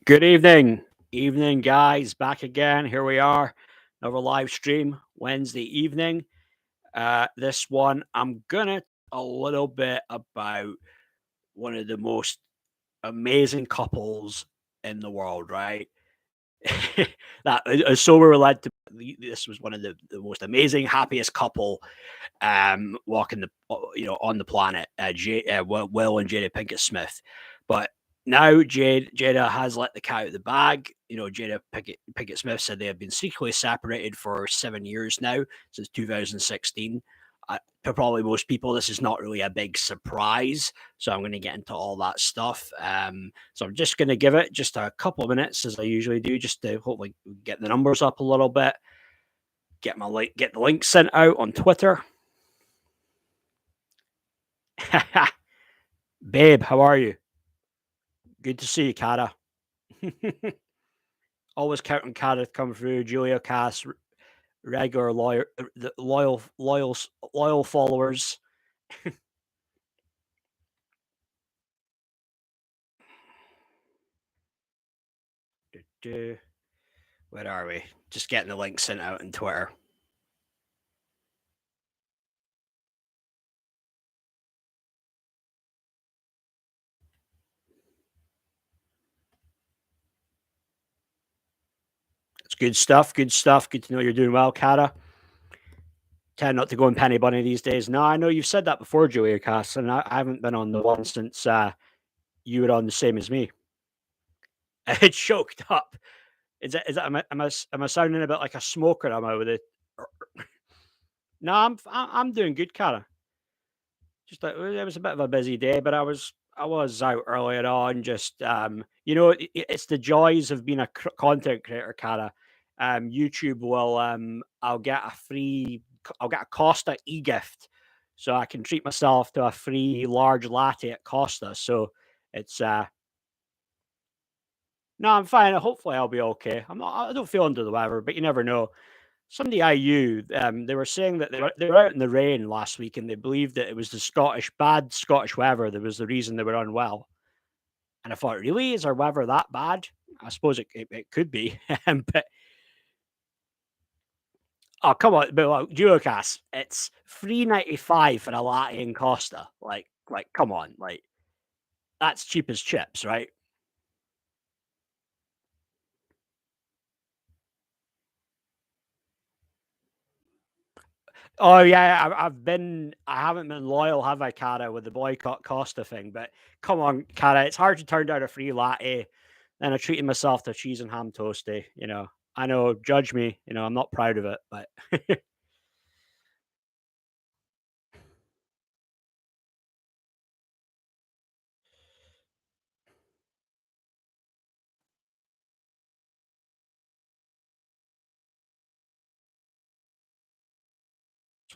Good evening, guys. Back again. Here we are, another live stream Wednesday evening. This one, I'm gonna a little bit about one of the most amazing couples in the world, right? that so we were led to. This was one of the most amazing, happiest couple walking on the planet. Will and Jada Pinkett Smith, but now Jada has let the cat out of the bag. Jada Pinkett Smith said they have been secretly separated for 7 years now, since 2016. For probably most people, this is not really a big surprise. So I'm going to get into all that stuff. So I'm just going to give it just a couple of minutes, as I usually do, just to hopefully get the numbers up a little bit. Get the link sent out on Twitter. Babe, how are you? Good to see you, Cara. Always counting Cara to come through. Julia Cass, regular loyal followers. Where are we? Just getting the link sent out on Twitter. It's good stuff. Good stuff. Good to know you're doing well, Cara. Tend not to go in penny bunny these days. No, I know you've said that before, Julia Cass, and I haven't been on the one since you were on the same as me. It's choked up. Is that am I sounding a bit like a smoker? Am I with it? No, I'm doing good, Cara. Just it was a bit of a busy day, but I was out earlier on. Just it's the joys of being a content creator, Cara. YouTube will I'll get a Costa e-gift, so I can treat myself to a free large latte at Costa. So it's no, I'm fine. Hopefully, I'll be okay. I don't feel under the weather, but you never know. Somebody I knew, they were saying that they were out in the rain last week, and they believed that it was the bad Scottish weather that was the reason they were unwell. And I thought, really, is our weather that bad? I suppose it could be, but oh come on, but Duocast, it's $3.95 for a latte in Costa. Like, come on, like that's cheap as chips, right? Oh yeah, I haven't been loyal, have I, Cara, with the boycott Costa thing? But come on, Cara, it's hard to turn down a free latte. Then I treated myself to cheese and ham toasty. I know, judge me. I'm not proud of it, but it's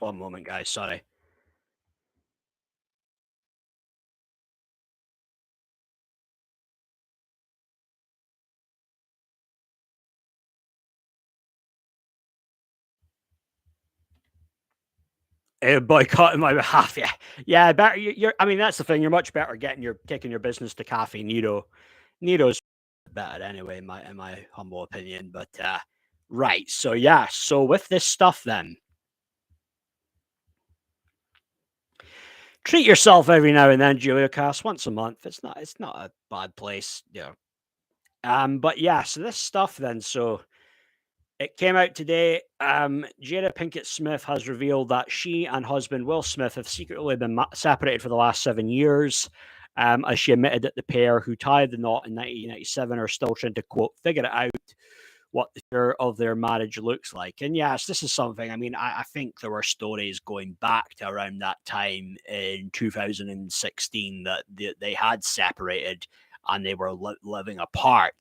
one moment, guys. Sorry. Boycott on my behalf. Yeah, yeah. Better. You're. I mean, that's the thing. You're much better taking your business to Cafe Nero. Nero's better anyway, in my humble opinion. But right. So yeah. So with this stuff, then treat yourself every now and then, Julia Cast, once a month. It's not a bad place. Yeah. But yeah. So this stuff, then. So it came out today. Jada Pinkett Smith has revealed that she and husband Will Smith have secretly been separated for the last 7 years. As she admitted that the pair who tied the knot in 1997 are still trying to, quote, figure it out what the future of their marriage looks like. And yes, this is something, I mean, I think there were stories going back to around that time in 2016 that they had separated and they were living apart.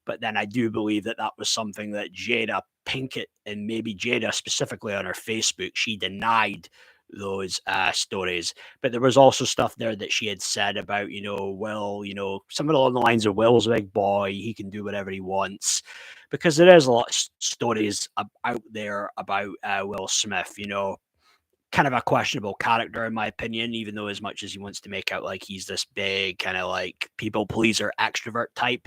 But then I do believe that that was something that Jada Pinkett, and maybe Jada specifically on her Facebook, she denied those stories. But there was also stuff there that she had said about, Will, something along the lines of Will's a big boy, he can do whatever he wants. Because there is a lot of stories out there about Will Smith, kind of a questionable character in my opinion, even though as much as he wants to make out like he's this big kind of like people pleaser extrovert type.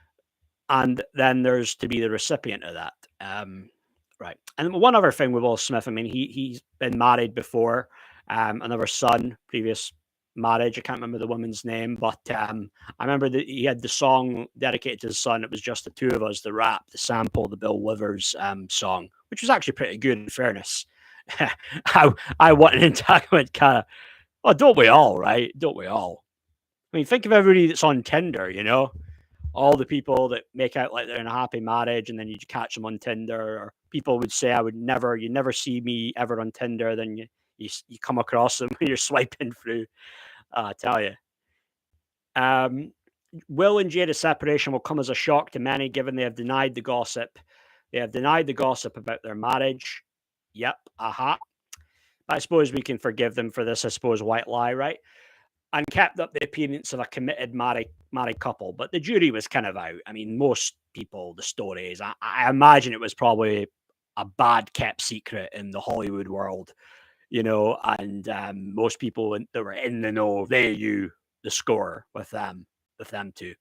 and then there's to be the recipient of that. Right. And one other thing with Will Smith, I mean, he's been married before, another son, previous marriage. I can't remember the woman's name, but I remember that he had the song dedicated to his son. It was just the two of us, the rap, the sample, the Bill Withers song, which was actually pretty good in fairness. I want an entanglement kind of, oh, don't we all, right? Don't we all? I mean, think of everybody that's on Tinder, all the people that make out like they're in a happy marriage and then you catch them on Tinder, or people would say, you never see me ever on Tinder. Then you come across them when you're swiping through. I tell you. Um, Will and Jada's separation will come as a shock to many, given they have denied the gossip. They have denied the gossip about their marriage. Yep, aha. I suppose we can forgive them for this, I suppose, white lie, right? And kept up the appearance of a committed married couple. But the jury was kind of out. I mean, most people, the stories, I imagine it was probably a bad kept secret in the Hollywood world, and most people that were in the know, they knew the score with them too.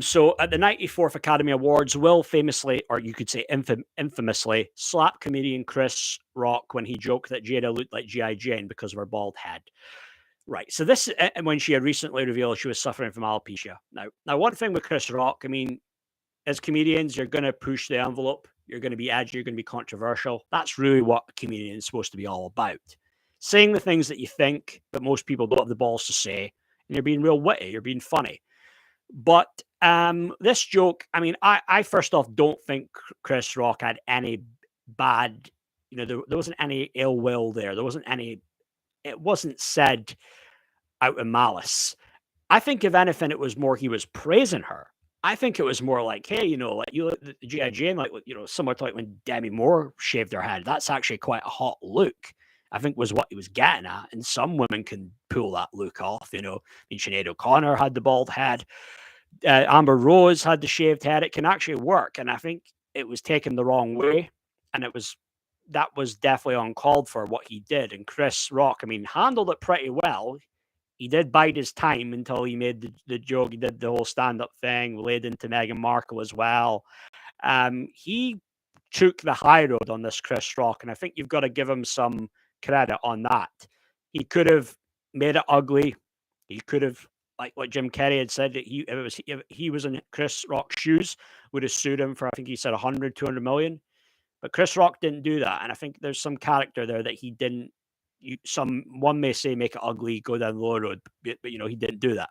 So at the 94th Academy Awards, Will famously, or you could say infamously, slapped comedian Chris Rock when he joked that Jada looked like G.I. Jane because of her bald head. Right. So this, when she had recently revealed she was suffering from alopecia. Now, one thing with Chris Rock, I mean, as comedians, you're going to push the envelope. You're going to be edgy. You're going to be controversial. That's really what a comedian is supposed to be all about. Saying the things that you think, but most people don't have the balls to say, and you're being real witty. You're being funny. But this joke, I mean, I first off don't think Chris Rock had any bad, there wasn't any ill will there. There wasn't any. It wasn't said out of malice. I think if anything, it was more he was praising her. I think it was more like, hey, like you look at the G.I. Jane, like similar to like when Demi Moore shaved her head. That's actually quite a hot look. I think was what he was getting at. And some women can pull that look off. I mean, Sinead O'Connor had the bald head. Amber Rose had the shaved head. It can actually work. And I think it was taken the wrong way. And that was definitely uncalled for what he did. And Chris Rock, I mean, handled it pretty well. He did bide his time until he made the joke. He did the whole stand-up thing, laid into Meghan Markle as well. He took the high road on this Chris Rock, and I think you've got to give him some credit on that. He could have made it ugly. He could have, like what Jim Carrey had said, that if he was in Chris Rock's shoes, would have sued him for, I think he said 100, 200 million. But Chris Rock didn't do that, and I think there's some character there that he didn't. One may say make it ugly, go down the low road, but he didn't do that.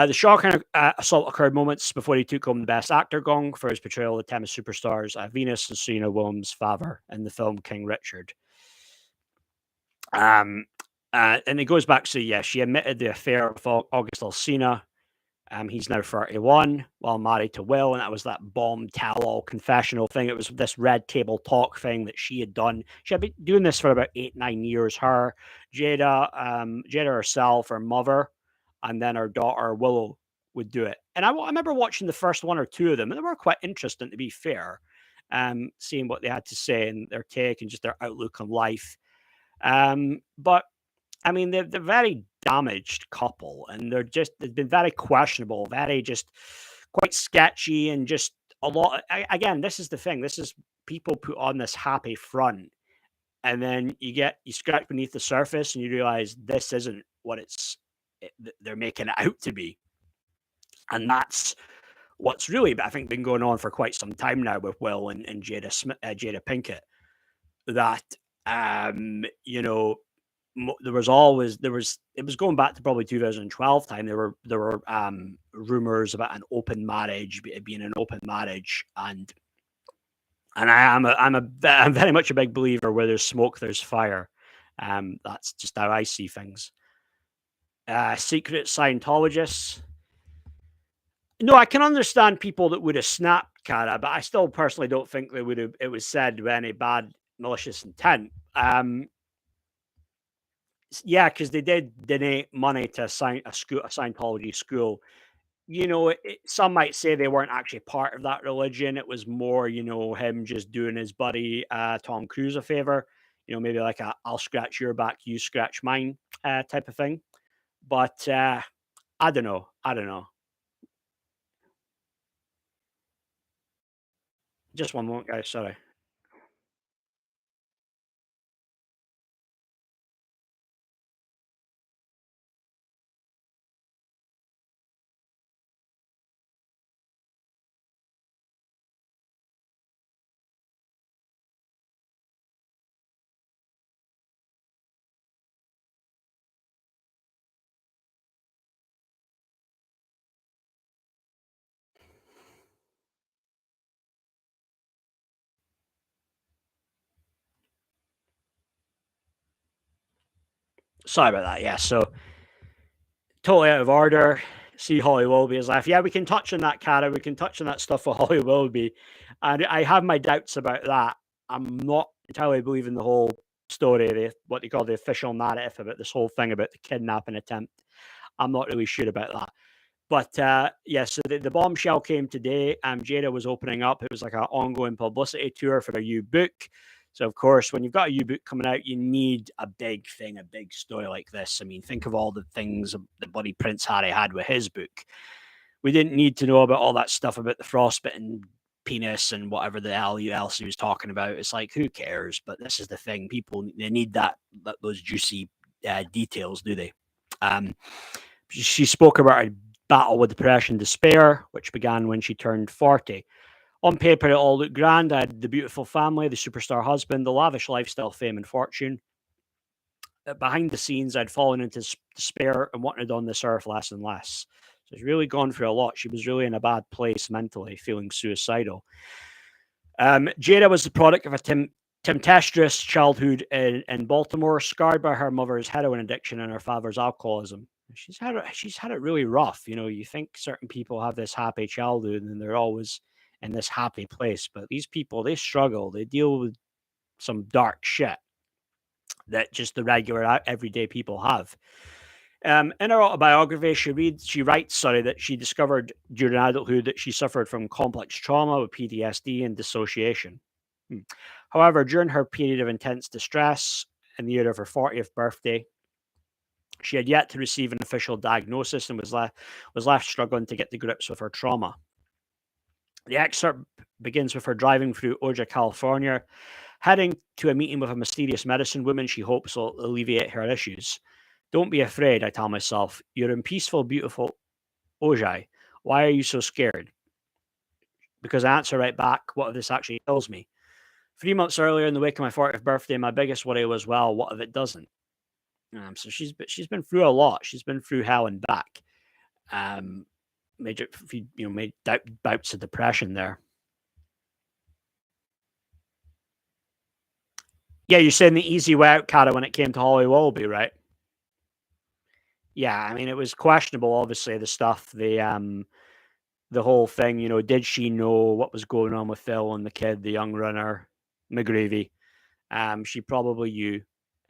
The shocking assault occurred moments before he took home the Best Actor gong for his portrayal of the tennis superstars Venus and Serena Williams' father in the film King Richard. And it goes back to, she admitted the affair with August Alsina. He's now 31 while married to Will, and that was that bomb tell-all confessional thing. It was this red table talk thing that she had done. She had been doing this for about 8-9 years. Her, Jada herself, her mother, and then her daughter Willow would do it. And I remember watching the first one or two of them, and they were quite interesting, to be fair. Seeing what they had to say and their take and just their outlook on life. But I mean, they're very damaged couple, and they've been very questionable, very just quite sketchy, and just a lot. Again, this is the thing. This is people put on this happy front, and then you scratch beneath the surface, and you realize this isn't what they're making it out to be, and that's what's really, I think, been going on for quite some time now with Will and Jada Pinkett. That it was going back to probably 2012 time. There were rumors about an open marriage, being an open marriage, and I'm very much a big believer where there's smoke, there's fire. That's just how I see things. Secret Scientologists. No, I can understand people that would have snapped Cara, but I still personally don't think they would have. It was said with any bad malicious intent. Yeah, because they did donate money to a Scientology school. Some might say they weren't actually part of that religion. It was more, him just doing his buddy Tom Cruise a favor. Maybe like a "I'll scratch your back, you scratch mine" type of thing. But I don't know. Just one moment, guys. Sorry. Sorry about that. Yeah. So totally out of order. See Holly Willoughby is left. Yeah, we can touch on that, Cara. We can touch on that stuff with Holly Willoughby. And I have my doubts about that. I'm not entirely believing the whole story, what they call the official narrative about this whole thing about the kidnapping attempt. I'm not really sure about that. But yeah, so the bombshell came today. Jada was opening up. It was like an ongoing publicity tour for a new book. So of course, when you've got a new book coming out, you need a big thing, a big story like this. I mean, think of all the things that bloody Prince Harry had with his book. We didn't need to know about all that stuff about the frostbitten penis and whatever the hell else he was talking about. It's like, who cares? But this is the thing: people they need that those juicy details, do they? Um, she spoke about her battle with depression and despair, which began when she turned 40. On paper, it all looked grand. I had the beautiful family, the superstar husband, the lavish lifestyle, fame, and fortune. Behind the scenes, I'd fallen into despair and wanted on this earth less and less. So she's really gone through a lot. She was really in a bad place mentally, feeling suicidal. Jada was the product of a tempestuous childhood in Baltimore, scarred by her mother's heroin addiction and her father's alcoholism. She's had it really rough. You know, you think certain people have this happy childhood and they're always in this happy place, but these people they struggle. They deal with some dark shit that just the regular everyday people have. In her autobiography, she writes, that she discovered during adulthood that she suffered from complex trauma with PTSD and dissociation. Hmm. However, during her period of intense distress in the year of her 40th birthday, she had yet to receive an official diagnosis and was left struggling to get to grips with her trauma. The excerpt begins with her driving through Oja, California, heading to a meeting with a mysterious medicine woman she hopes will alleviate her issues. Don't be afraid, I tell myself. You're in peaceful, beautiful Ojai. Why are you so scared? Because I answer right back, what if this actually kills me? 3 months earlier, in the wake of my 40th birthday, my biggest worry was, well, what if it doesn't? So she's been through a lot. She's been through hell and back. Um, major, made bouts of depression there. Yeah, you're saying the easy way out, Cara, when it came to Holly Willoughby, right? Yeah, I mean, it was questionable, obviously, the whole thing, did she know what was going on with Phil and the kid, the young runner, McGreevy? She probably knew,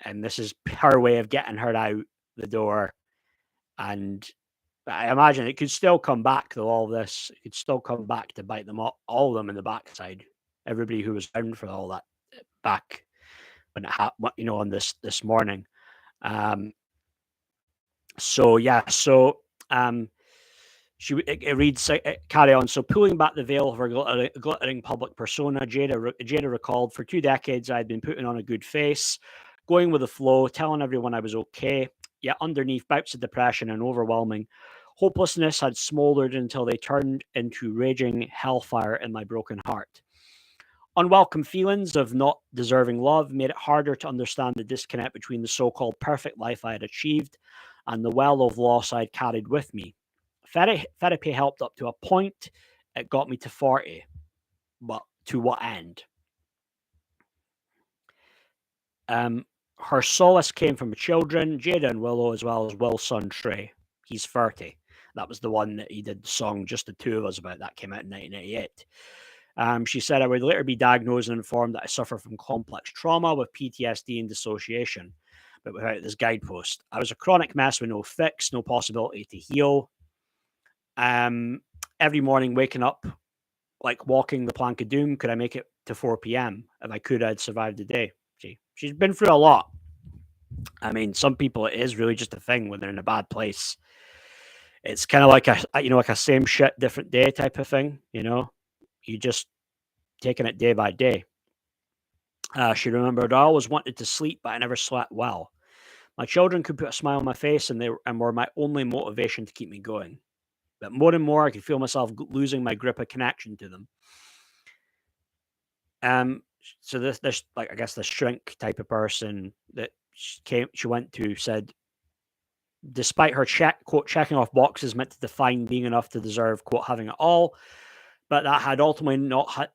and this is her way of getting her out the door. And I imagine it could still come back, though, all this. It could still come back to bite them all of them in the backside. Everybody who was found for all that back when it happened, on this morning. Um, so yeah, it reads, carry on. So, pulling back the veil of her glittering public persona, Jada recalled, for 2 decades, I had been putting on a good face, going with the flow, telling everyone I was okay. Yet, underneath bouts of depression and overwhelming hopelessness had smoldered until they turned into raging hellfire in my broken heart. Unwelcome feelings of not deserving love made it harder to understand the disconnect between the so called perfect life I had achieved and the well of loss I had carried with me. Therapy helped up to a point. It got me to 40. But to what end? Um, Her solace came from children, Jada and Willow, as well as Will's son Trey. He's 30. That was the one that he did the song Just the Two of Us about. That came out in 1988. She said, I would later be diagnosed and informed that I suffer from complex trauma with PTSD and dissociation, but without this guidepost. I was a chronic mess with no fix, no possibility to heal. Every morning waking up, like walking the plank of doom, could I make it to 4 p.m.? If I could, I'd survive the day. She's been through a lot. I mean, some people, it is really just a thing when they're in a bad place. It's kind of like like a same shit, different day type of thing. You just taking it day by day. She remembered, I always wanted to sleep, but I never slept well. My children could put a smile on my face, and were my only motivation to keep me going. But more and more, I could feel myself losing my grip of connection to them. Um, so this like I guess the shrink type of person that she went to said, despite her quote checking off boxes meant to define being enough to deserve quote having it all, but that had ultimately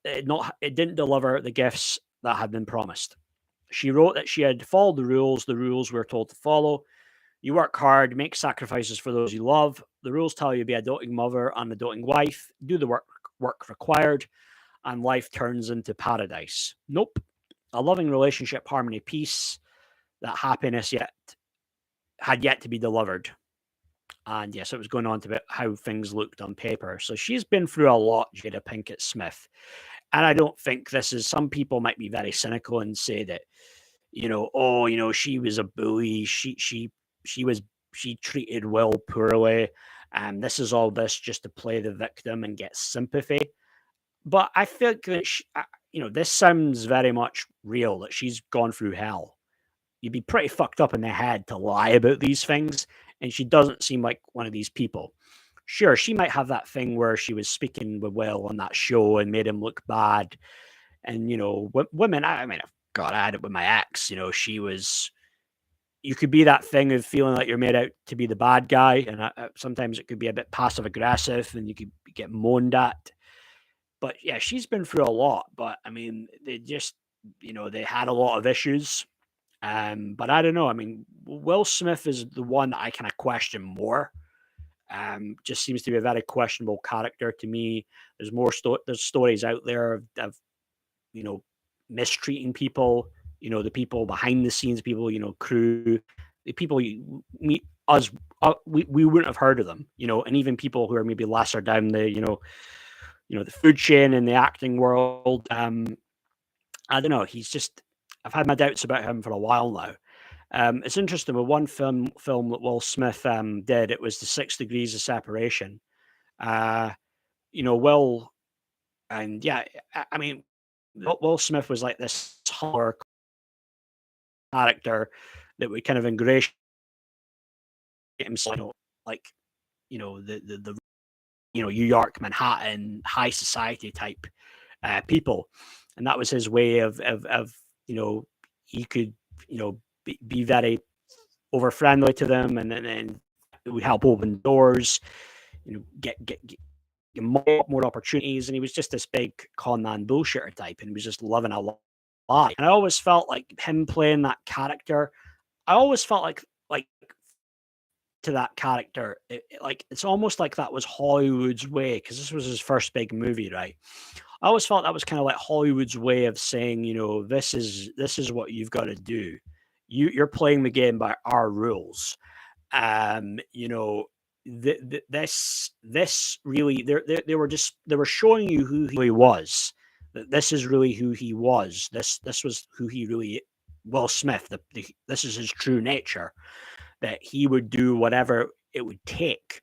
it didn't deliver the gifts that had been promised. She wrote that she had followed the rules we were told to follow. You work hard, make sacrifices for those you love. The rules tell you to be a doting mother and a doting wife, do the work required, and life turns into paradise. Nope. A loving relationship, harmony, peace, that happiness had yet to be delivered. And yes, it was going on to about how things looked on paper. So she's been through a lot, Jada Pinkett Smith. And I don't think this is, some people might be very cynical and say that, oh, she was a bully. She was, she treated Will poorly. And this is all this just to play the victim and get sympathy. But I think that, this sounds very much real, that she's gone through hell. You'd be pretty fucked up in the head to lie about these things, and she doesn't seem like one of these people. Sure, she might have that thing where she was speaking with Will on that show and made him look bad. And, women, I mean, God, I had it with my ex, she was, you could be that thing of feeling like you're made out to be the bad guy. And sometimes it could be a bit passive aggressive and you could get moaned at. But yeah, she's been through a lot. But I mean, they just, they had a lot of issues. But I don't know. I mean, Will Smith is the one that I kind of question more. Just seems to be a very questionable character to me. There's there's stories out there of you know mistreating people. The people behind the scenes, people, crew, the people you meet us. We wouldn't have heard of them. And even people who are maybe lesser down the the food chain in the acting world. I don't know. He's just. I've had my doubts about him for a while now. It's interesting with one film that Will Smith did. It was the 6 Degrees of Separation. Uh, Will, and yeah, I mean, Will Smith was like this horror character that would kind of ingratiate himself, like the New York, Manhattan, high society type people, and that was his way of he could be very over friendly to them, and then it would help open doors, get more opportunities, and he was just this big con man bullshitter type, and he was just living a lie. And I always felt like him playing that character. I always felt like to that character, like it's almost like that was Hollywood's way because this was his first big movie, right? I always felt that was kind of like Hollywood's way of saying, this is what you've got to do. You're playing the game by our rules. You know, this really they were showing you who he really was. That this is really who he was. This was who he really Will Smith. This is his true nature. That he would do whatever it would take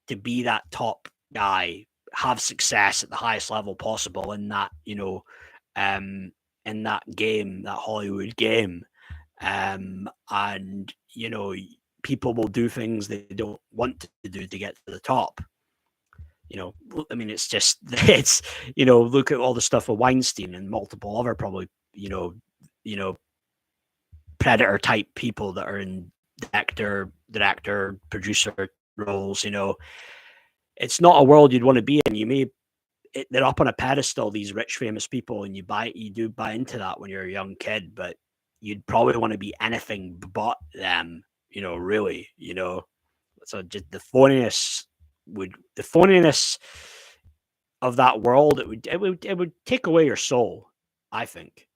to be that top guy, have success at the highest level possible in that um, in that game, that Hollywood game. And people will do things they don't want to do to get to the top. I mean, it's just look at all the stuff with Weinstein and multiple other probably you know predator type people that are in director, producer roles. It's not a world you'd want to be in. They're up on a pedestal, these rich famous people, and you do buy into that when you're a young kid, but you'd probably want to be anything but them, really. So just the phoniness of that world, it would take away your soul, I think.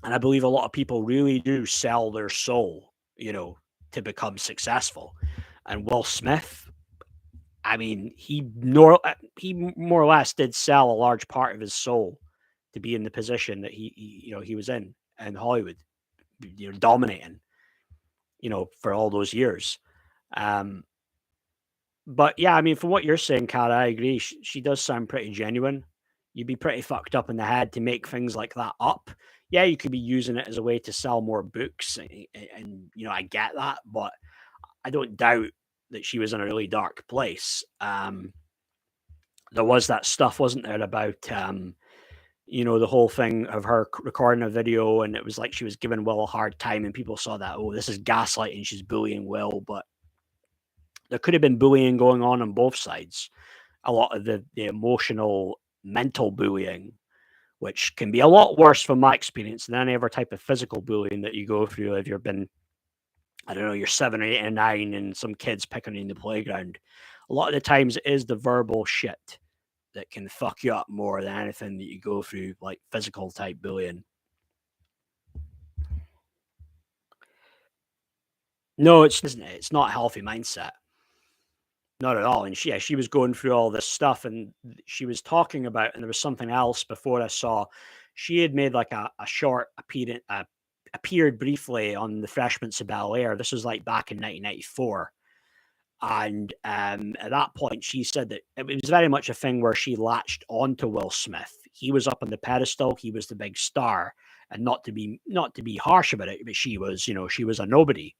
And I believe a lot of people really do sell their soul, to become successful. And Will Smith, I mean, he more or less did sell a large part of his soul to be in the position that he was in Hollywood, dominating, for all those years. Um, but yeah, I mean, from what you're saying, Cara, I agree. She does sound pretty genuine. you'd be pretty fucked up in the head to make things like that up. Yeah, you could be using it as a way to sell more books, and I get that, but I don't doubt that she was in a really dark place. There was that stuff, wasn't there, about the whole thing of her recording a video, and it was like she was giving Will a hard time, and people saw that, oh, this is gaslighting, she's bullying Will, but there could have been bullying going on both sides. A lot of the emotional, mental bullying, which can be a lot worse from my experience than any other type of physical bullying that you go through if you've been, I don't know, you're 7 or 8 and 9 and some kids picking on you in the playground. A lot of the times it is the verbal shit that can fuck you up more than anything that you go through, like physical type bullying. No, it's isn't it? It's not a healthy mindset. Not at all. And she was going through all this stuff, and she was talking about, and there was something else before I saw. She had made like a short appearance, appeared briefly on the Fresh Prince of Bel Air. This was like back in 1994. And at that point, she said that it was very much a thing where she latched onto Will Smith. He was up on the pedestal. He was the big star, and not to be harsh about it, but she was a nobody.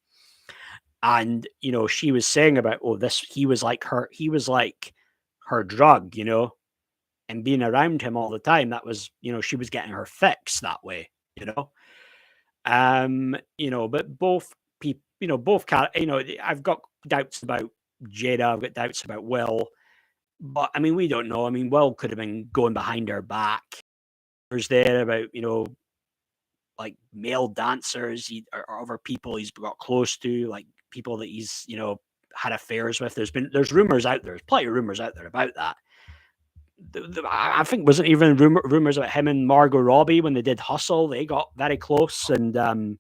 And she was saying about, oh, this he was like her drug, and being around him all the time. That was, she was getting her fix that way, you know. But both people, I've got doubts about Jada. I've got doubts about Will, but I mean, we don't know. I mean, Will could have been going behind her back. There's there about, like male dancers or other people he's got close to, like people that he's, had affairs with. There's rumors out there. There's plenty of rumors out there about that. I think wasn't even rumors about him and Margot Robbie when they did Hustle. They got very close and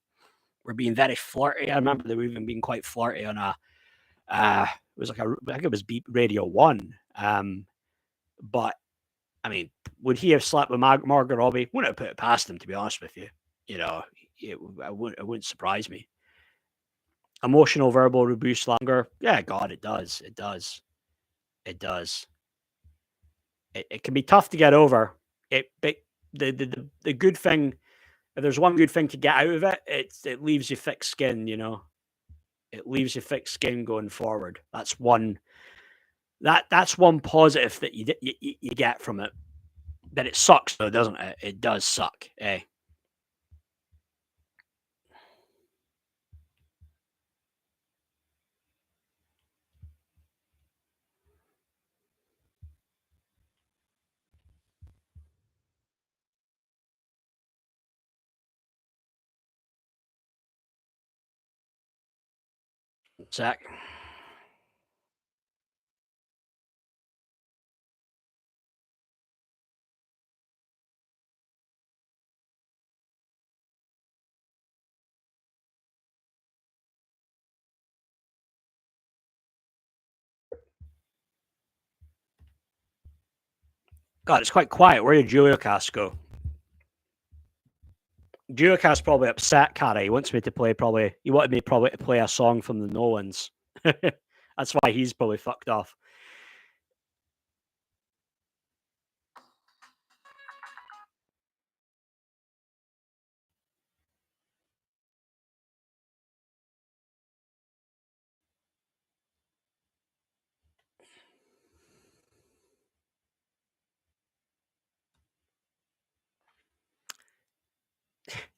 were being very flirty. I remember they were even being quite flirty on it was like I think it was Beat Radio One. But I mean, would he have slept with Margot Robbie? Wouldn't have put it past him, to be honest with you. It wouldn't surprise me. Emotional, verbal abuse longer. Yeah, God, it does. It does. It does. It can be tough to get over. But the good thing, if there's one good thing to get out of it, it leaves you thick skin. It leaves you thick skin going forward. That's one positive that you get from it. That it sucks though, doesn't it? It does suck. Eh? Zach. God, it's quite quiet. Where did Juliocast go? Juliocast probably upset Cara. He wants me to play probably. He wanted me probably to play a song from the Nolans. That's why he's probably fucked off.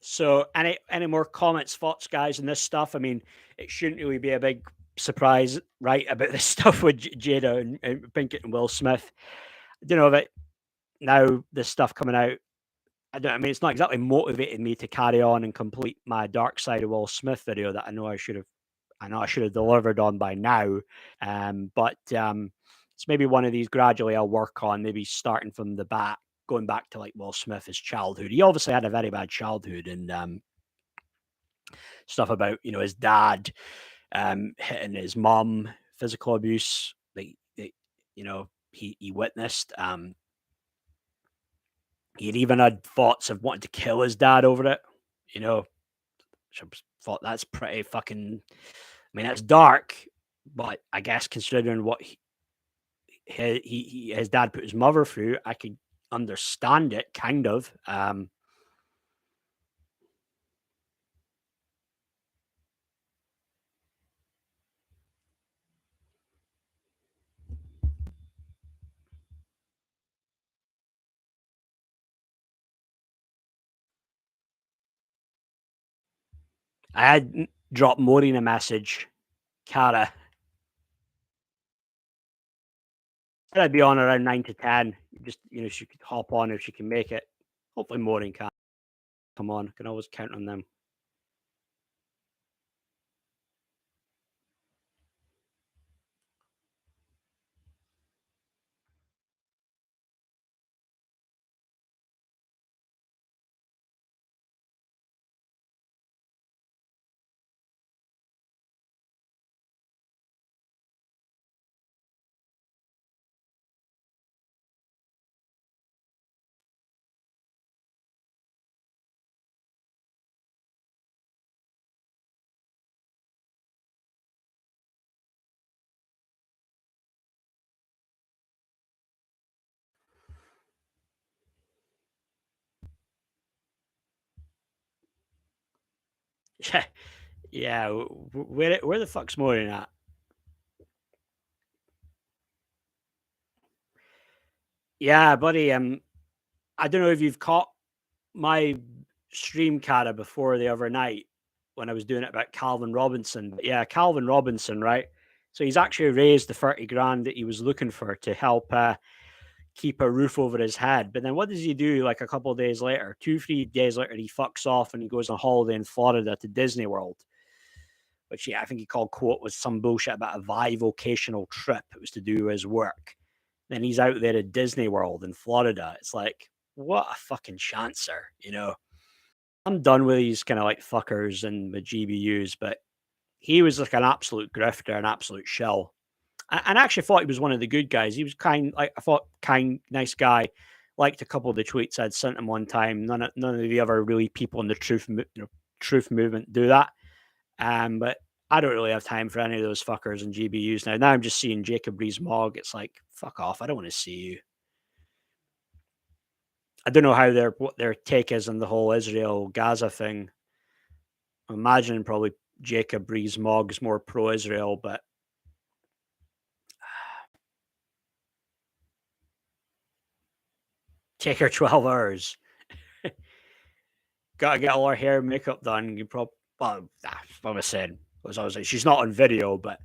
So, any more comments, thoughts, guys, on this stuff? I mean, it shouldn't really be a big surprise, right, about this stuff with Jada and Pinkett and Will Smith. I don't know that now this stuff coming out. I mean, it's not exactly motivated me to carry on and complete my Dark Side of Will Smith video that I know I should have delivered on by now. But it's maybe one of these gradually I'll work on, maybe starting from the back, going back to like Will Smith, his childhood. He obviously had a very bad childhood, and stuff about his dad hitting his mum, physical abuse. He witnessed. He had even had thoughts of wanting to kill his dad over it. You know, which I thought that's pretty fucking. I mean, that's dark, but I guess considering what his dad put his mother through, understand it, kind of. I had dropped Maureen a message. Cara, I'd be on around 9 to 10. Just, she could hop on if she can make it. Hopefully, Maureen can come on. Can always count on them. Yeah, yeah. Where the fuck's Maureen at? Yeah, buddy. I don't know if you've caught my stream, Cara, before the other night when I was doing it about Calvin Robinson. But yeah, Calvin Robinson, right? So he's actually raised the 30 grand that he was looking for to help keep a roof over his head. But then what does he do like a couple of days later? 2, 3 days later, he fucks off and he goes on holiday in Florida to Disney World, which yeah, I think he called quote was some bullshit about a bivocational trip. It was to do his work. Then he's out there at Disney World in Florida. It's like, what a fucking chancer. I'm done with these kind of like fuckers and the GBUs, but he was like an absolute grifter, an absolute shell. And I actually thought he was one of the good guys. He was kind, like I thought, kind, nice guy. Liked a couple of the tweets I'd sent him one time. None of the other really people in the truth movement do that. But I don't really have time for any of those fuckers and GBUs now. Now I'm just seeing Jacob Rees-Mogg. It's like, fuck off. I don't want to see you. I don't know what their take is on the whole Israel Gaza thing. I'm imagining probably Jacob Rees-Mogg is more pro-Israel, but take her 12 hours. Gotta get all her hair and makeup done. You probably, well, what I said was I was like, she's not on video, but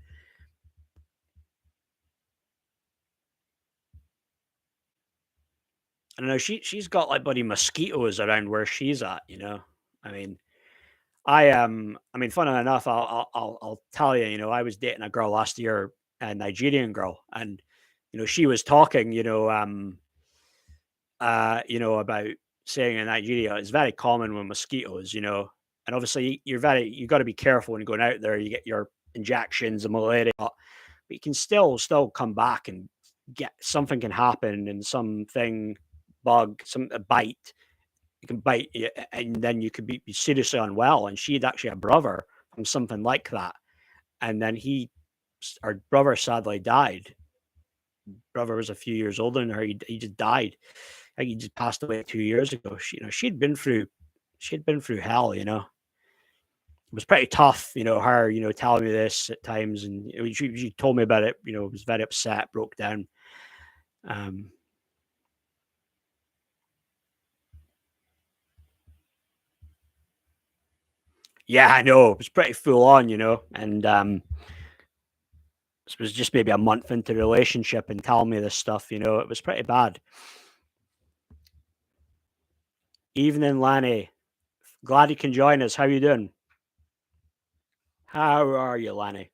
I don't know. She's got like bloody mosquitoes around where she's at. I mean, I mean, funnily enough, I'll tell you. I was dating a girl last year, a Nigerian girl, and she was talking, about saying in Nigeria, it's very common with mosquitoes. And obviously you got to be careful when you're going out there. You get your injections of malaria, but you can still come back and get something can happen and something bug, some a bite. You can bite you, and then you could be seriously unwell. And she had actually a brother from something like that, and then our brother sadly died. Brother was a few years older than her. He just died. I think he just passed away 2 years ago. She'd been through hell. It was pretty tough. Her telling me this at times, and she told me about it. Was very upset, broke down. Um, yeah, I know it was pretty full on. And this was just maybe a month into the relationship and telling me this stuff. It was pretty bad. Evening, Lanny. Glad you can join us. How you doing? How are you, Lanny?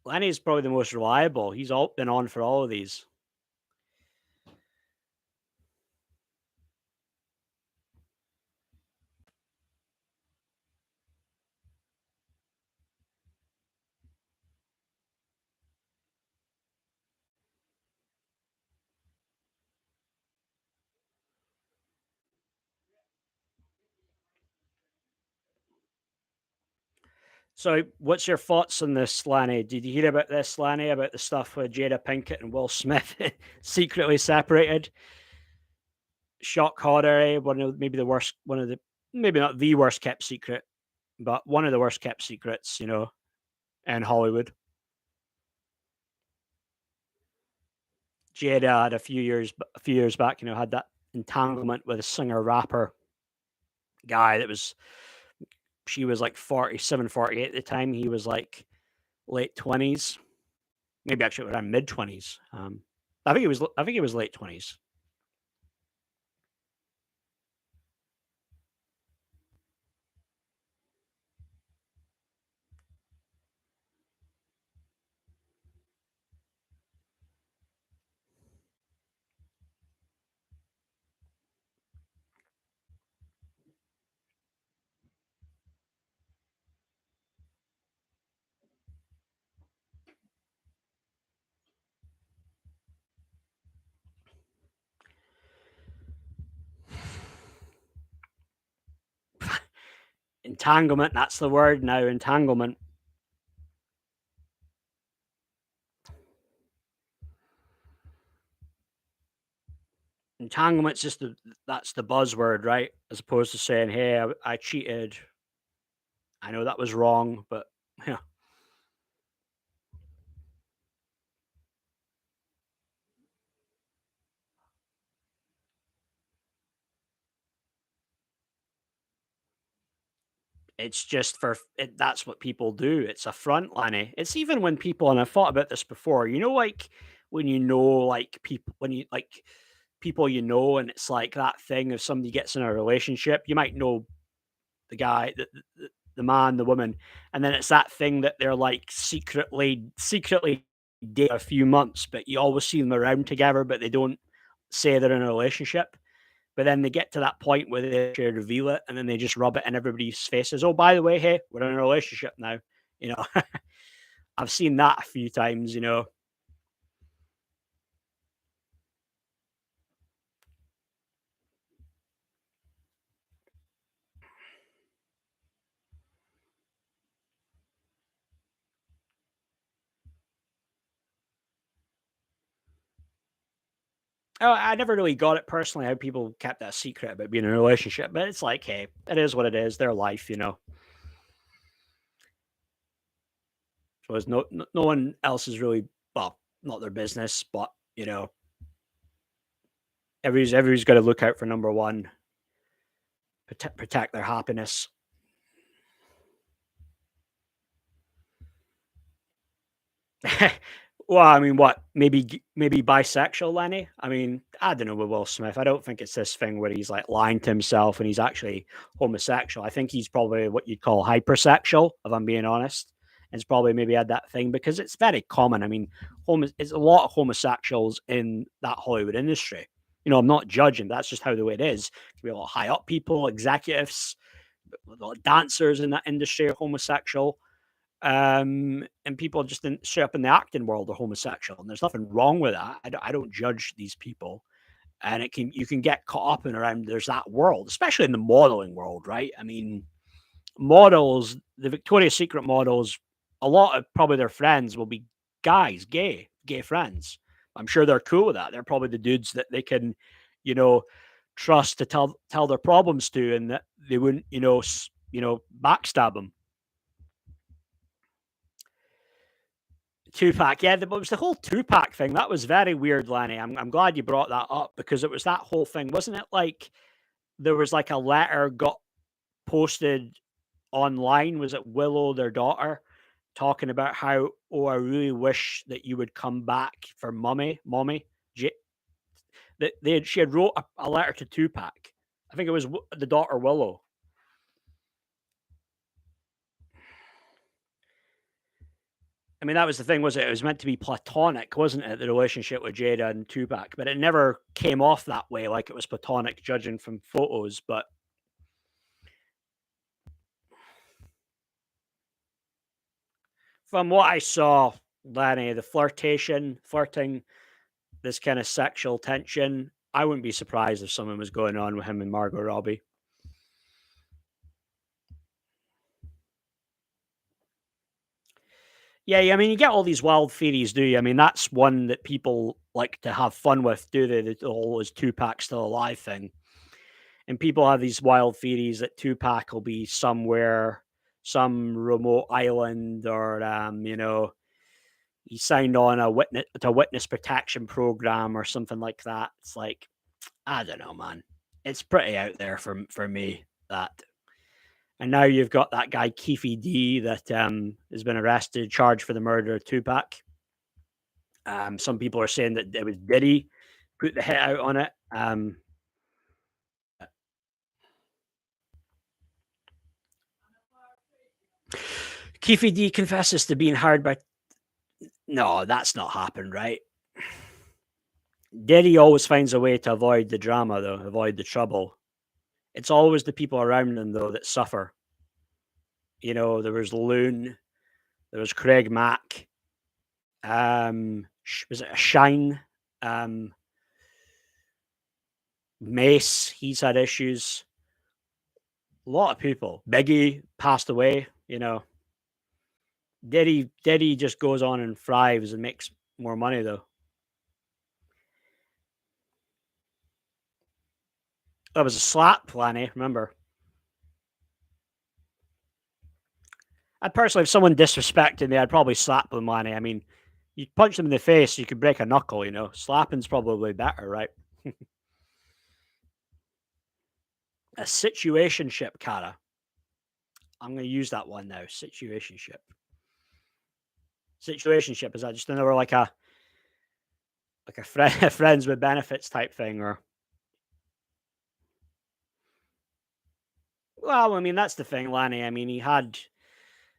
Lenny's probably the most reliable. He's all been on for all of these. So, what's your thoughts on this, Lanny? Did you hear about this, Lanny, about the stuff with Jada Pinkett and Will Smith secretly separated? Shock horror, one of maybe the worst, one of the maybe not the worst kept secret, but one of the worst kept secrets, in Hollywood. Jada had a few years back, had that entanglement with a singer rapper guy that was she was like 47, 48 at the time. He was like late 20s, maybe actually around mid 20s. I think he was late 20s. Entanglement, that's the word now, entanglement. Entanglement's just that's the buzzword, right? As opposed to saying, "Hey, I cheated. I know that was wrong, but yeah, it's just that's what people do. It's a front, Lanny. It's even when people, and I've thought about this before. Like when like people, when you like people, and it's like that thing. If somebody gets in a relationship, you might know the guy, the man, the woman, and then it's that thing that they're like secretly date a few months, but you always see them around together, but they don't say they're in a relationship. But then they get to that point where they should reveal it, and then they just rub it in everybody's faces. Oh, by the way, hey, we're in a relationship now. You know, I've seen that a few times. Oh, I never really got it personally how people kept that secret about being in a relationship, but it's like, hey, it is what it is. Their life. So it's no one else is really, well, not their business, but everybody's got to look out for number one, protect their happiness. Well, I mean, what? Maybe bisexual, Lenny. I mean, I don't know with Will Smith. I don't think it's this thing where he's like lying to himself and he's actually homosexual. I think he's probably what you'd call hypersexual, if I'm being honest. And it's probably maybe had that thing because it's very common. I mean, it's a lot of homosexuals in that Hollywood industry. I'm not judging. That's just how the way it is. It can be a lot of high up people, executives, a lot of dancers in that industry are homosexual, and people just didn't show up in the acting world are homosexual, and there's nothing wrong with that. I don't judge these people, and you can get caught up in around there's that world, especially in the modeling world, right? I mean, models, the Victoria's Secret models, a lot of probably their friends will be guys, gay friends. I'm sure they're cool with that. They're probably the dudes that they can, you know, trust to tell their problems to, and that they wouldn't, backstab them. Tupac, yeah, but it was the whole Tupac thing. That was very weird, Lenny. I'm glad you brought that up because it was that whole thing, wasn't it? Like there was like a letter got posted online. Was it Willow, their daughter, talking about how, oh, I really wish that you would come back for mommy. That she had wrote a letter to Tupac. I think it was the daughter Willow. I mean, that was the thing, was it? It was meant to be platonic, wasn't it? The relationship with Jada and Tupac, but it never came off that way, like it was platonic, judging from photos. But from what I saw, Lanny, the flirting, this kind of sexual tension, I wouldn't be surprised if something was going on with him and Margot Robbie. Yeah, I mean, you get all these wild theories, do you? I mean, that's one that people like to have fun with, do they? The whole "is Tupac still alive" thing. And people have these wild theories that Tupac will be somewhere, some remote island, or he signed on a witness protection program or something like that. It's like, I don't know, man. It's pretty out there for me, that. And now you've got that guy Keefe D that has been arrested, charged for the murder of Tupac. Some people are saying that it was Diddy put the hit out on it. Keefe D confesses to being hired by. No, that's not happened, right? Diddy always finds a way to avoid the drama, though, avoid the trouble. It's always the people around him, though, that suffer. There was Loon, there was Craig Mack, was it a Shine? Um, Mace, he's had issues. A lot of people. Biggie passed away. Diddy just goes on and thrives and makes more money, though. That was a slap, Lanny. Remember, I personally, if someone disrespected me, I'd probably slap them, Lanny. I mean, you punch them in the face, you could break a knuckle. Slapping's probably better, right? A situationship, Cara. I'm going to use that one now. Situationship. Situationship, is that just another like a friends with benefits type thing, or? Well, I mean, that's the thing, Lanny. I mean, he had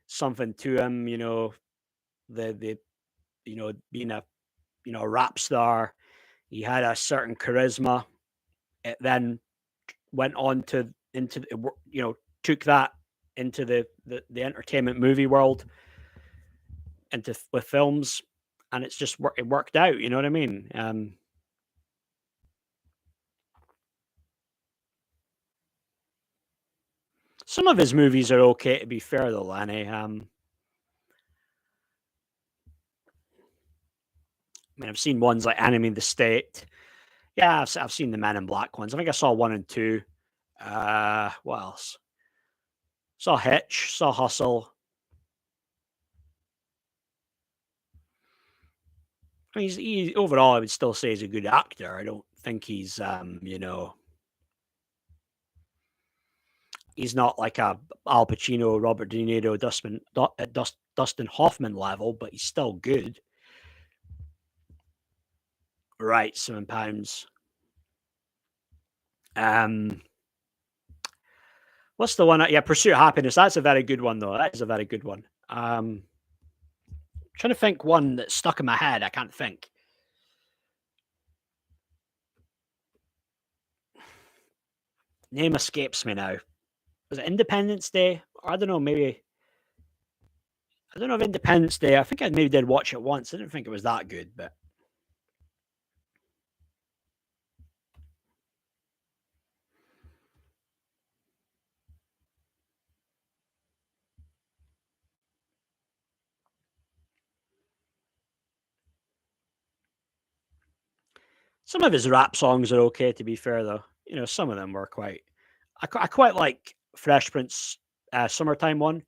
something to him, the being a rap star. He had a certain charisma. It then went on to into took that into the entertainment movie world, into with films, and it worked out. You know what I mean? Some of his movies are okay, to be fair, though, Lanny. I mean, I've seen ones like Enemy of the State. Yeah, I've seen the Men in Black ones. I think I saw one and two. What else? Saw Hitch. Saw Hustle. I mean, overall, I would still say he's a good actor. I don't think he's not like a Al Pacino, Robert De Niro, Dustin Hoffman level, but he's still good. Right, £7. Um, what's the one? Yeah, Pursuit of Happiness. That's a very good one, though. That is a very good one. Trying to think one that's stuck in my head. I can't think. Name escapes me now. Was it Independence Day? Or I don't know. Maybe I don't know if Independence Day. I think I maybe did watch it once. I didn't think it was that good, but some of his rap songs are okay. To be fair, though, some of them were quite. I quite like Fresh Prince "Summertime" one.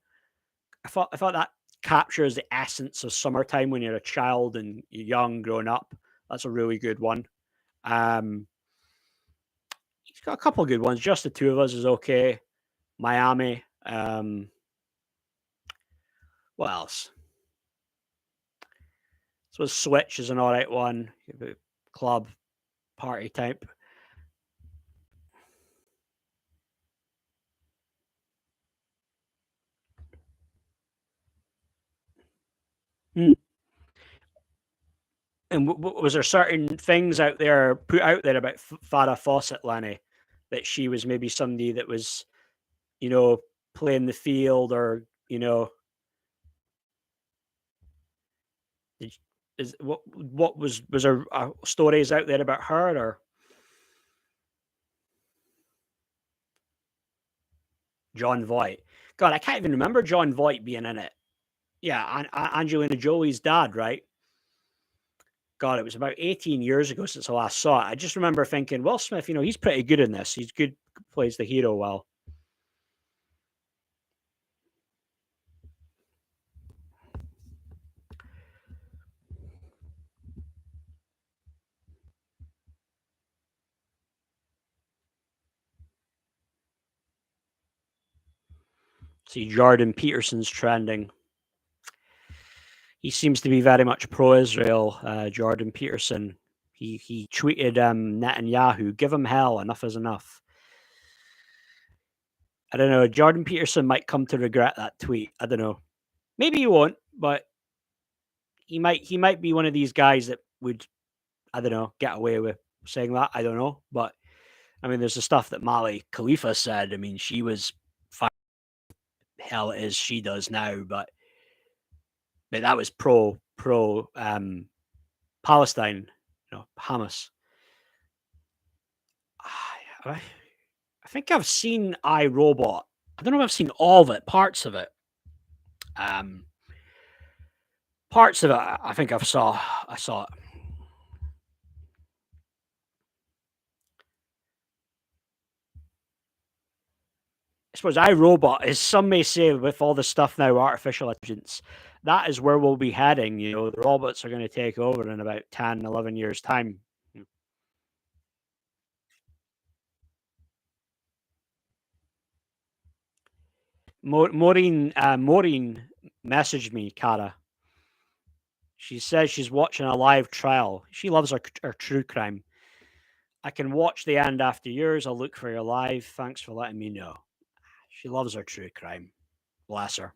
I thought that captures the essence of summertime when you're a child and you're young, growing up. That's a really good one. Um, he's got a couple of good ones. Just the Two of Us is okay. Miami. What else? So Switch is an alright one. Club party type. Hmm. And was there certain things out there put out there about Farrah Fawcett, Lanny, that she was maybe somebody that was, you know, playing the field, or did, is what was there stories out there about her, or John Voight? God, I can't even remember John Voight being in it. Yeah, Angelina Jolie's dad, right? God, it was about 18 years ago since I last saw it. I just remember thinking, Will Smith, he's pretty good in this. He's good, plays the hero well. See, Jordan Peterson's trending. He seems to be very much pro-Israel. Jordan Peterson. He tweeted Netanyahu, "Give him hell. Enough is enough." I don't know. Jordan Peterson might come to regret that tweet. I don't know. Maybe he won't, but he might be one of these guys that would, I don't know, get away with saying that. I don't know, but I mean, there's the stuff that Mali Khalifa said. I mean, she was fine. Hell as she does now, but that was pro Palestine, Hamas. I think I've seen iRobot. I don't know if I've seen all of it, parts of it. Um, Parts of it, I think I saw it. I suppose iRobot, as some may say, with all the stuff now, artificial intelligence, that is where we'll be heading. The robots are going to take over in about 10, 11 years' time. Maureen messaged me, Cara. She says she's watching a live trial. She loves her true crime. I can watch the end after yours. I'll look for your live. Thanks for letting me know. She loves her true crime. Bless her.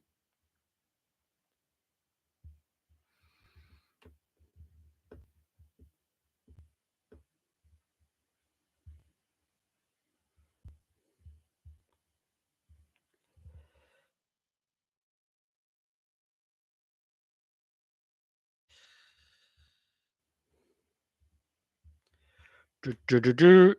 Do, do, do, do.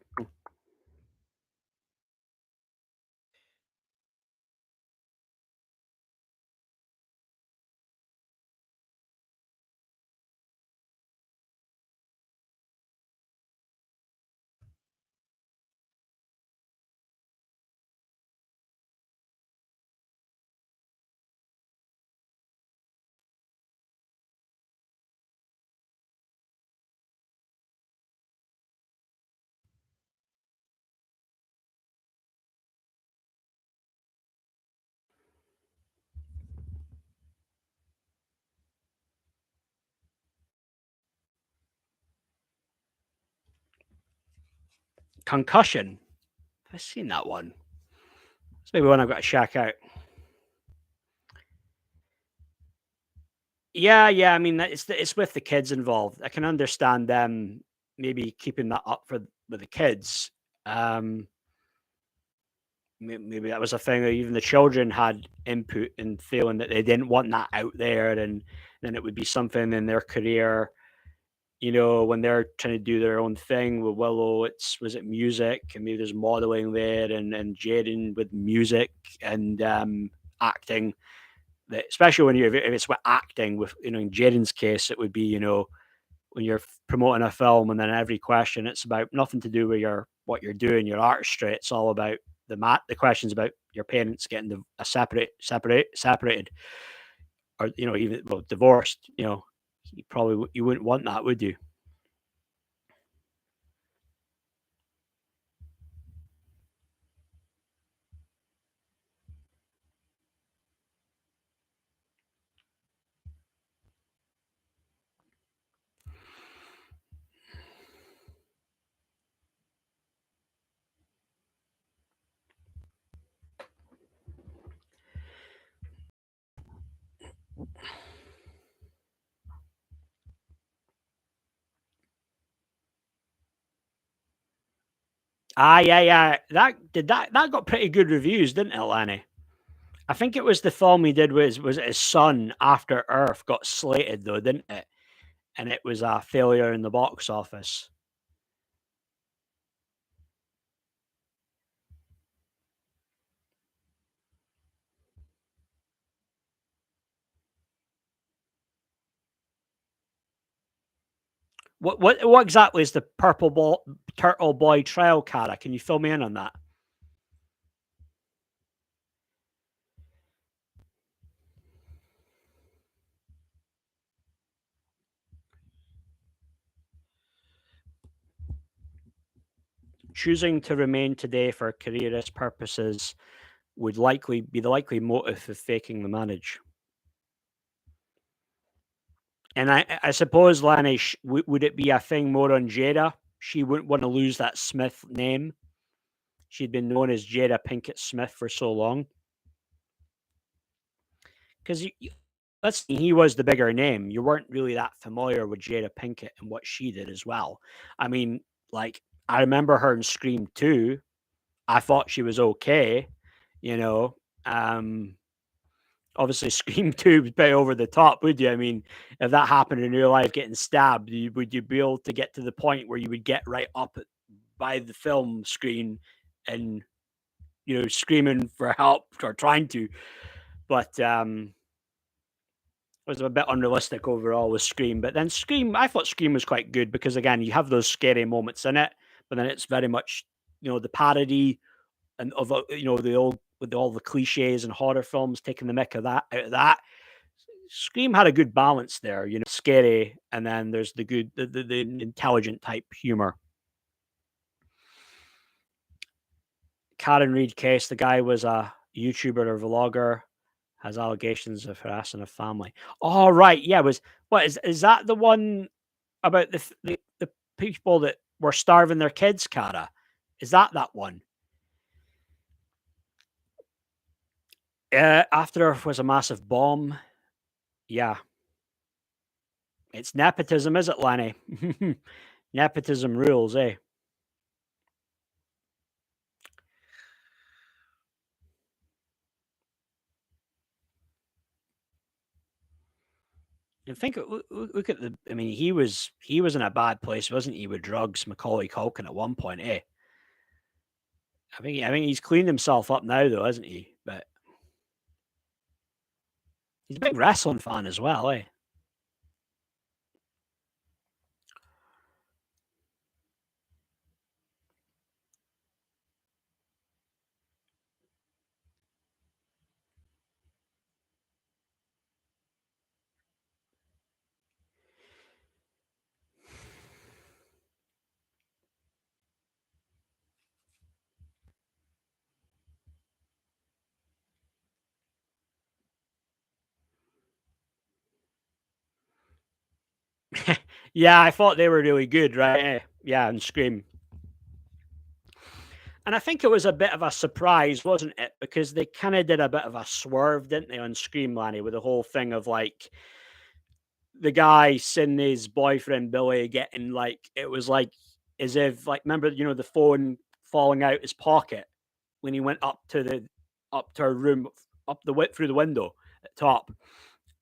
Concussion. I've seen that one. It's maybe one I've got to check out. Yeah, yeah. I mean, it's with the kids involved. I can understand them maybe keeping that up for with the kids. Um, maybe that was a thing that even the children had input in feeling that they didn't want that out there, and then it would be something in their career. When they're trying to do their own thing with Willow, was it music, and maybe there's modeling there, and Jaden with music and acting. That especially when if it's with acting, with in Jaden's case, it would be when you're promoting a film, and then every question it's about nothing to do with what you're doing, your artistry. It's all about the questions about your parents getting separated, or even divorced. You wouldn't want that, would you? Yeah, yeah. That got pretty good reviews, didn't it, Lenny? I think it was the film he did was it his son After Earth got slated though, didn't it? And it was a failure in the box office. What exactly is the turtle boy trial, Cara? Can you fill me in on that? Choosing to remain today for careerist purposes would likely be the likely motive of faking the marriage. And I suppose, Lanny, would it be a thing more on Jada? She wouldn't want to lose that Smith name. She'd been known as Jada Pinkett Smith for so long. Because let's see, he was the bigger name. You weren't really that familiar with Jada Pinkett and what she did as well. I mean, like, I remember her in Scream 2. I thought she was okay, you know. Um, Obviously, Scream 2 was a bit over the top, would you? I mean, if that happened in real life, getting stabbed, would you be able to get to the point where you would get right up by the film screen and, screaming for help or trying to? But it was a bit unrealistic overall with Scream. But then I thought Scream was quite good because, again, you have those scary moments in it, but then it's very much, the parody and of the old with all the cliches and horror films taking the mick of that out of that. Scream had a good balance there, scary, and then there's the good, the intelligent type humor. Karen Reed case, the guy was a YouTuber or vlogger, has allegations of harassing a family. Oh, right, yeah. Is that the one about the people that were starving their kids, Cara? Is that one? After was a massive bomb. Yeah, it's nepotism, is it, Lanny? Nepotism rules, eh? And think, look at the. I mean, he was in a bad place, wasn't he, with drugs, Macaulay Culkin at one point, eh? I think he's cleaned himself up now, though, hasn't he? But he's a big wrestling fan as well, eh? Yeah, I thought they were really good, right? Yeah, and Scream. And I think it was a bit of a surprise, wasn't it? Because they kind of did a bit of a swerve, didn't they, on Scream, Lanny, with the whole thing of like the guy seeing his boyfriend Billy getting like it was like as if like remember the phone falling out his pocket when he went up to her room up the through the window at top,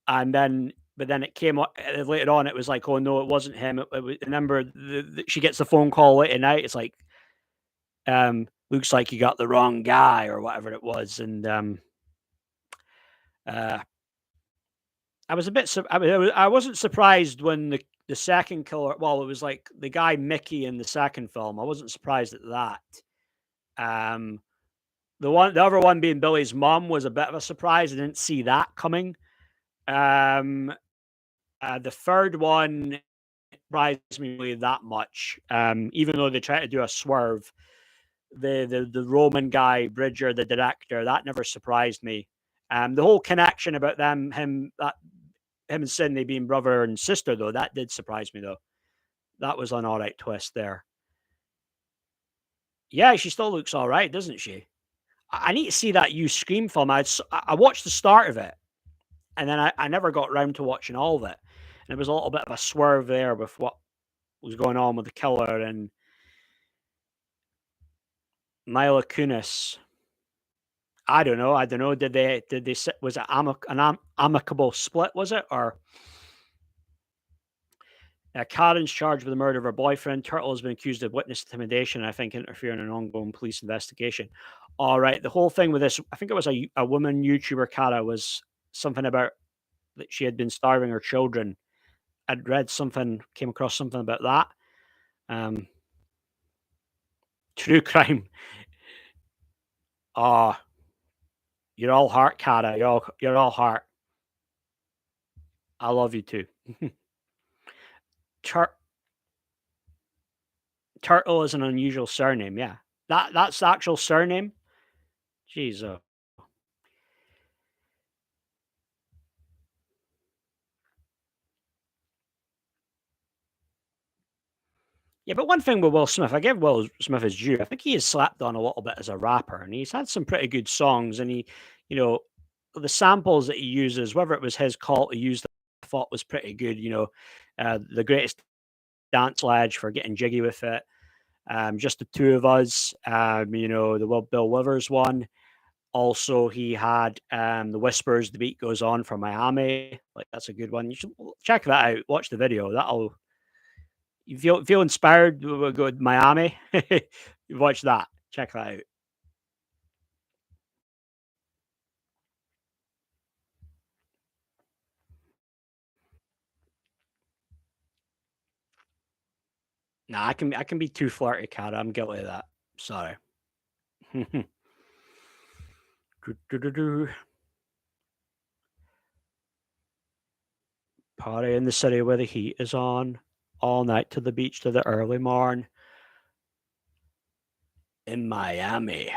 and then but then it came up later on. It was like, oh no, it wasn't him. Remember, she gets the phone call late at night. It's like, looks like you got the wrong guy or whatever it was, and uh, I was a bit. I wasn't surprised when the second killer. Well, it was like the guy Mickey in the second film. I wasn't surprised at that. Um, the other one being Billy's mom was a bit of a surprise. I didn't see that coming. Um, the third one surprised me really that much. Even though they try to do a swerve, the Roman guy Bridger, the director, that never surprised me. The whole connection about him and Sydney being brother and sister, though, that did surprise me, though. That was an all right twist there. Yeah, she still looks all right, doesn't she? I need to see that You Scream film. I watched the start of it, and then I never got round to watching all of it. And it was a little bit of a swerve there with what was going on with the killer and Mila Kunis. I don't know. I don't know. Did they was it amicable split? Was it or Karen's charged with the murder of her boyfriend. Turtle has been accused of witness intimidation, I think, interfering in an ongoing police investigation. All right. The whole thing with this, I think it was a woman YouTuber, Cara, was something about that she had been starving her children. I'd read something, came across something about that. Um, true crime. Oh, you're all heart, Cara. You're all heart. I love you too. Tur- Turtle is an unusual surname. Yeah, that's the actual surname. Jeez, yeah, but one thing with Will Smith, I give Will Smith his due. I think he has slapped on a little bit as a rapper, and he's had some pretty good songs. And you know, the samples that he uses, whether it was his call to use, them, I thought was pretty good. The greatest dance ledge for getting jiggy with it. Just the two of us. The Bill Withers one. Also, he had the Whispers. The beat goes on from Miami. Like that's a good one. You should check that out. Watch the video. That'll you feel inspired? We'll go to Miami. Watch that. Check that out. Nah, I can be too flirty, cat. I'm guilty of that. Sorry. Party in the city where the heat is on. All night to the beach to the early morn. In Miami.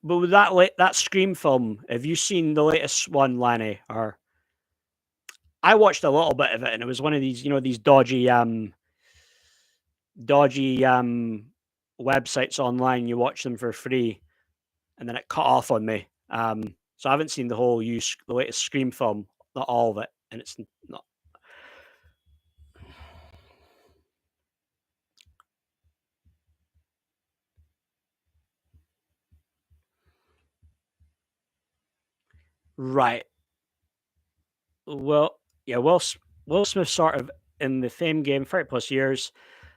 But with that Scream film, have you seen the latest one, Lenny? Or I watched a little bit of it, and it was one of these, these dodgy websites online. You watch them for free, and then it cut off on me. So I haven't seen the latest Scream film, not all of it, and it's not right. Well, yeah, Will Smith sort of in the same game, 30 plus years,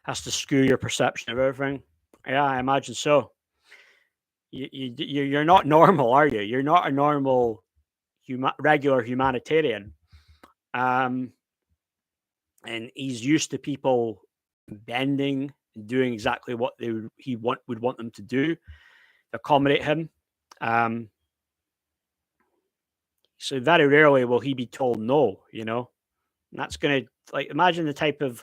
has to skew your perception of everything. Yeah, I imagine so. You're not normal, are you? You're not a normal regular humanitarian. Um, and he's used to people bending and doing exactly what would want them to do to accommodate him. Um, so very rarely will he be told no. And that's gonna like imagine the type of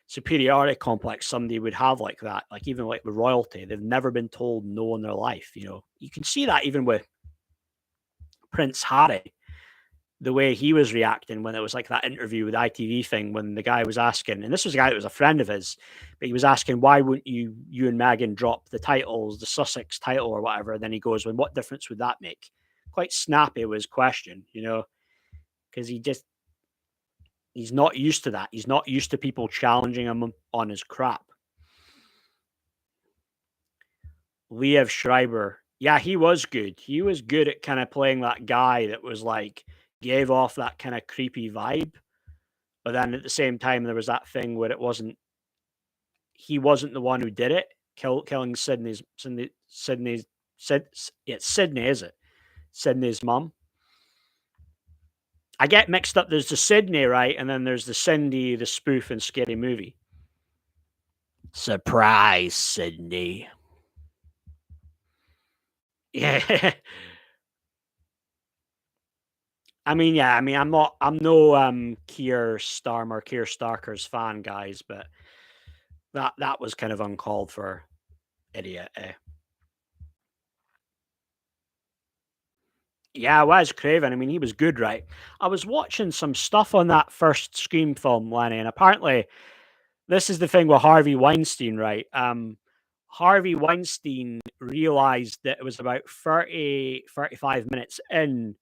superiority complex somebody would have like that. Like even like with royalty, they've never been told no in their life. You can see that even with Prince Harry, the way he was reacting when it was like that interview with ITV thing when the guy was asking, and this was a guy that was a friend of his, but he was asking why wouldn't you and Meghan drop the titles, the Sussex title or whatever? And then he goes, "Well, what difference would that make?" Quite snappy was his question, because he's not used to that. He's not used to people challenging him on his crap. Liev Schreiber, yeah, he was good. He was good at kind of playing that guy that was like gave off that kind of creepy vibe. But then at the same time, there was that thing where he wasn't the one who did it, killing Sydney, is it? Sydney's mum. I get mixed up. There's the Sydney, right? And then there's the Cindy, the spoof and scary movie. Surprise, Sydney. Yeah. I'm no Keir Starmer, Keir Starker's fan, guys, but that was kind of uncalled for, idiot. Yeah, Wes Craven. I mean, he was good, right? I was watching some stuff on that first Scream film, Lenny, and apparently this is the thing with Harvey Weinstein, right? Harvey Weinstein realized that it was about 35 minutes in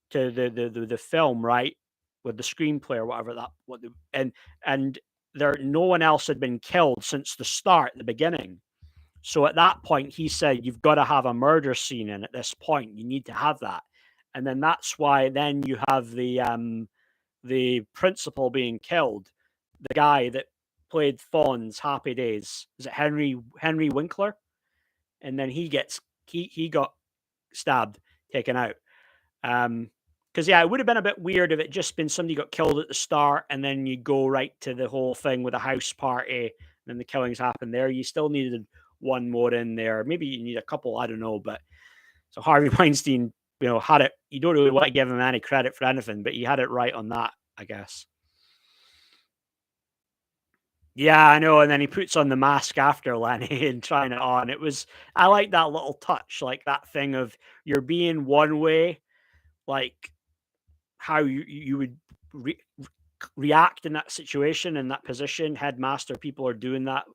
to the film, right? With the screenplay or whatever and there no one else had been killed since the start, the beginning. So at that point, he said, "You've got to have a murder scene in at this point. You need to have that." And then that's why then you have the principal being killed, the guy that played Fawn's Happy Days. Is it Henry Winkler? and then he got stabbed, taken out. Because yeah, it would have been a bit weird if it just been somebody got killed at the start, and then you go right to the whole thing with a house party, and then the killings happen there. You still needed one more in there. Maybe you need a couple. I don't know, but so Harvey Weinstein, had it. You don't really want to give him any credit for anything, but he had it right on that, I guess. Yeah, I know. And then he puts on the mask after Lenny and trying it on. I like that little touch, like that thing of you're being one way, like how you would react in that situation, in that position. Headmaster people are doing that,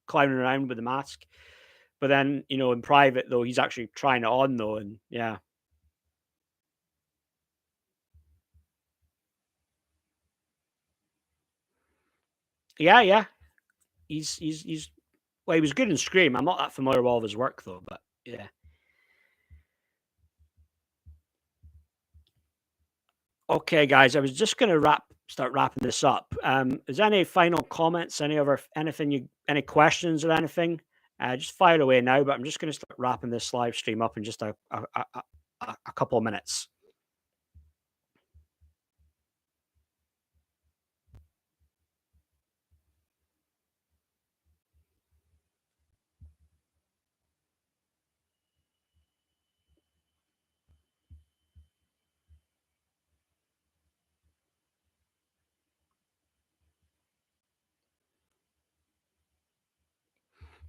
clowning around with the mask. But then, in private though, he's actually trying it on though, and yeah, yeah. He's well, he was good in Scream. I'm not that familiar with all of his work though, but yeah. Okay, guys, I was just going to start wrapping this up. Is there any final comments? Any questions or anything? Just fire away now. But I'm just going to start wrapping this live stream up in just a couple of minutes.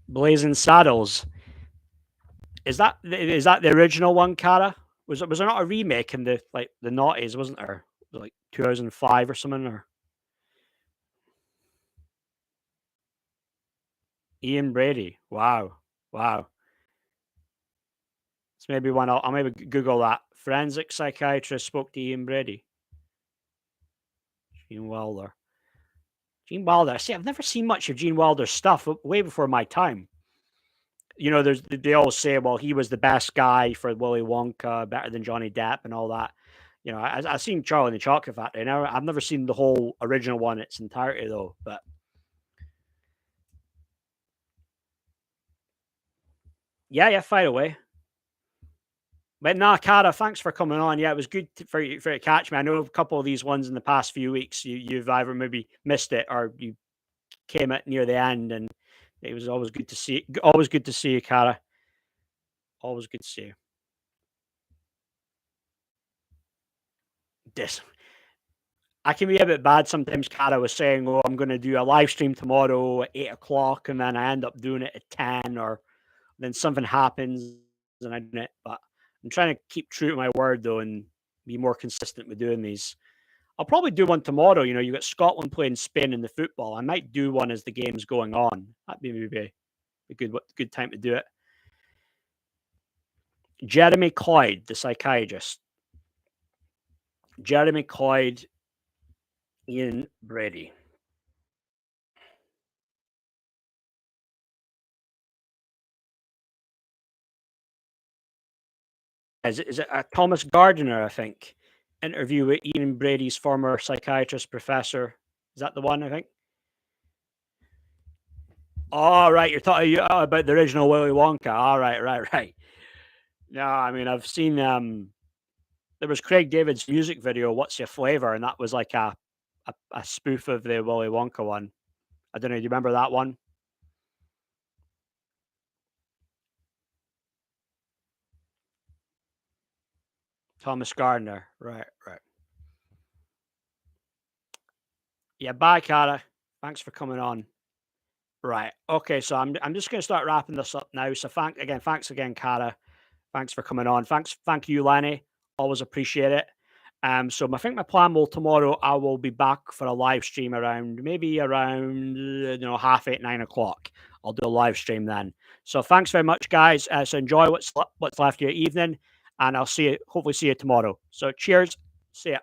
Blazing Saddles. Is that the original one, Cara? Was there not a remake in the noughties? Wasn't there? Like 2005 or something? Or Ian Brady? Wow, wow. It's maybe one. I'll maybe Google that. Forensic psychiatrist spoke to Ian Brady. Gene Wilder. Gene Wilder. See, I've never seen much of Gene Wilder's stuff. Way before my time. They all say, well, he was the best guy for Willy Wonka, better than Johnny Depp, and all that. I've seen Charlie and the Chocolate Factory. Now I've never seen the whole original one in its entirety though. But yeah, fire away. But nah, Cara, thanks for coming on. Yeah, it was good for you to catch me. I know a couple of these ones in the past few weeks. You've either maybe missed it or you came at near the end, and it was always good to see. Always good to see you, Cara. Always good to see you. This I can be a bit bad sometimes. Cara was saying, "Oh, I'm going to do a live stream tomorrow at 8 o'clock," and then I end up doing it at 10, or then something happens and I do it. But I'm trying to keep true to my word though, and be more consistent with doing these. I'll probably do one tomorrow. You got Scotland playing Spain in the football. I might do one as the game's going on. That'd be maybe a good time to do it. Jeremy Cloyd, the psychiatrist. Jeremy Cloyd, Ian Brady. Is it a Thomas Gardiner, I think, interview with Ian Brady's former psychiatrist professor? Is that the one, I think? Oh, right. You're talking about the original Willy Wonka. All right, right. No, I mean, I've seen, there was Craig David's music video, What's Your Flavor? And that was like a spoof of the Willy Wonka one. I don't know. Do you remember that one? Thomas Gardner. Right, right. Yeah, bye, Cara. Thanks for coming on. Right. Okay, so I'm just gonna start wrapping this up now. So thanks again, Cara. Thanks for coming on. Thank you, Lenny. Always appreciate it. So I think my plan will tomorrow. I will be back for a live stream maybe around 8:30, 9 o'clock. I'll do a live stream then. So thanks very much, guys. So enjoy what's left of your evening, and I'll hopefully see you tomorrow. So cheers. See ya.